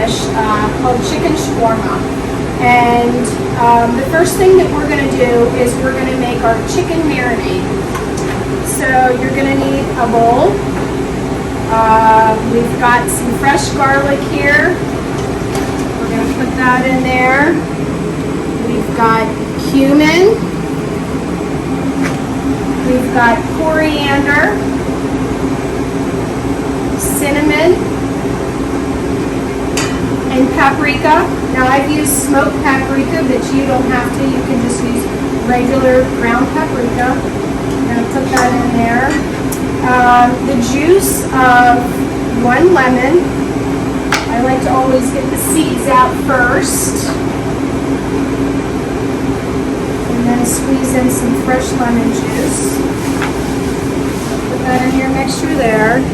dish called chicken shawarma. And the first thing that we're going to do is we're going to make our chicken marinade. So you're going to need a bowl. We've got some fresh garlic here. We're going to put that in there. We've got cumin. We've got coriander, cinnamon, and paprika. Now I've used smoked paprika, but you don't have to. You can just use regular ground paprika. I'm going to put that in there. The juice of 1 lemon. I like to always get the seeds out first. And then squeeze in some fresh lemon juice. Put that in your mixture there.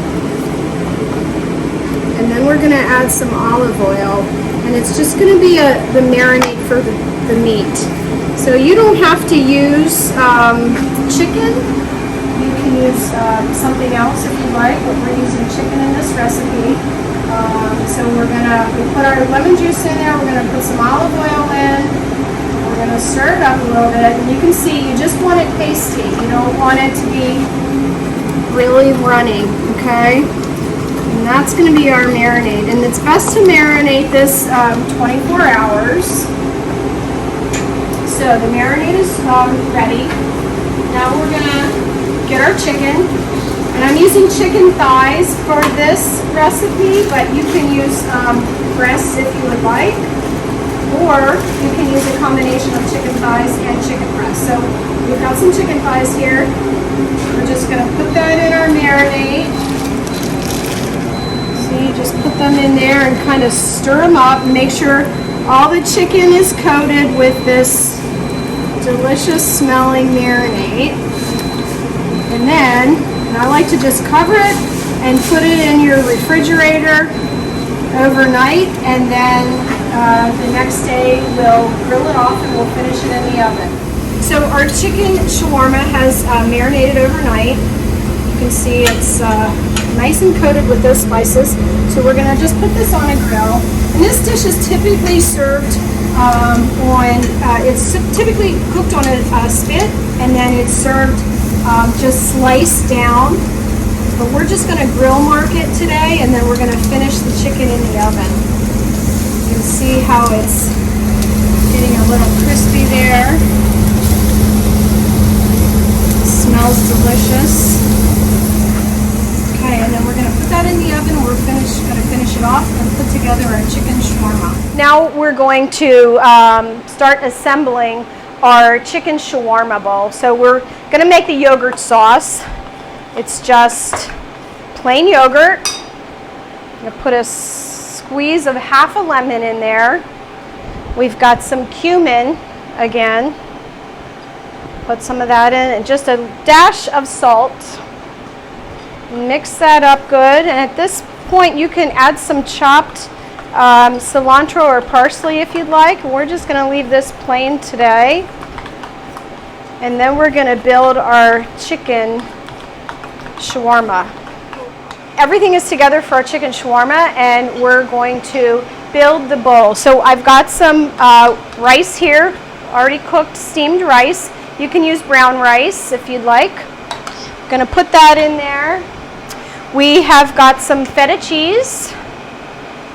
And then we're going to add some olive oil. And it's just going to be the marinade for the meat. So you don't have to use chicken. You can use something else if you like, but we're using chicken in this recipe. So we'll put our lemon juice in there. We're going to put some olive oil in. We're going to stir it up a little bit. And you can see you just want it pasty. You don't want it to be really runny, okay? And that's going to be our marinade. And it's best to marinate this 24 hours. So the marinade is ready. Now we're going to get our chicken. And I'm using chicken thighs for this recipe, but you can use breasts if you would like. Or you can use a combination of chicken thighs and chicken breasts. So we've got some chicken thighs here. We're just going to put that in our marinade. See, just put them in there and kind of stir them up and make sure all the chicken is coated with this delicious smelling marinade. And then I like to just cover it and put it in your refrigerator overnight, and then the next day we'll grill it off and we'll finish it in the oven. So our chicken shawarma has marinated overnight. You can see it's nice and coated with those spices. So we're going to just put this on a grill. And this dish is typically served it's typically cooked on a spit, and then it's served just sliced down. But we're just going to grill mark it today, and then we're going to finish the chicken in the oven. You can see how it's getting a little crispy there. It smells delicious. Okay, and then we're going to put that in the oven. We're going to finish it off and put together our chicken shawarma. Now we're going to start assembling our chicken shawarma bowl. So we're going to make the yogurt sauce. It's just plain yogurt. I'm going to put a squeeze of half a lemon in there. We've got some cumin again. Put some of that in, and just a dash of salt. Mix that up good, and at this point you can add some chopped cilantro or parsley if you'd like. We're just going to leave this plain today. And then we're going to build our chicken shawarma. Everything is together for our chicken shawarma, and we're going to build the bowl. So I've got some rice here, already cooked steamed rice. You can use brown rice if you'd like. I'm going to put that in there. We have got some feta cheese.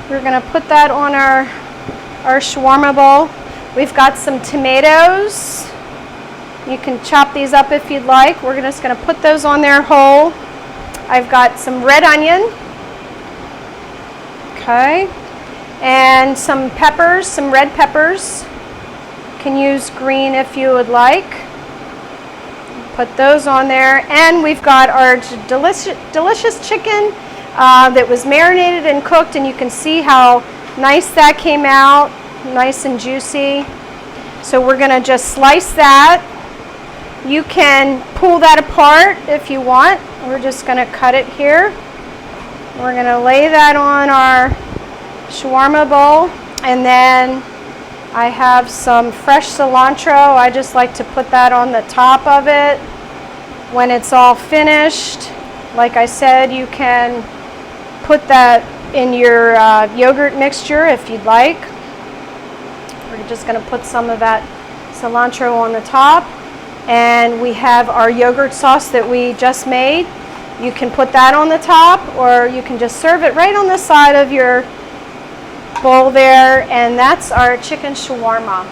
We're going to put that on our shawarma bowl. We've got some tomatoes. You can chop these up if you'd like. We're just going to put those on there whole. I've got some red onion. Okay. And some peppers, some red peppers. You can use green if you would like. Put those on there. And we've got our delicious chicken that was marinated and cooked, and you can see how nice that came out, nice and juicy. So we're going to just slice that. You can pull that apart if you want. We're just going to cut it here. We're going to lay that on our shawarma bowl, and then I have some fresh cilantro. I just like to put that on the top of it when it's all finished. Like I said, you can put that in your yogurt mixture if you'd like. We're just going to put some of that cilantro on the top. And we have our yogurt sauce that we just made. You can put that on the top, or you can just serve it right on the side of your bowl there. And that's our chicken shawarma.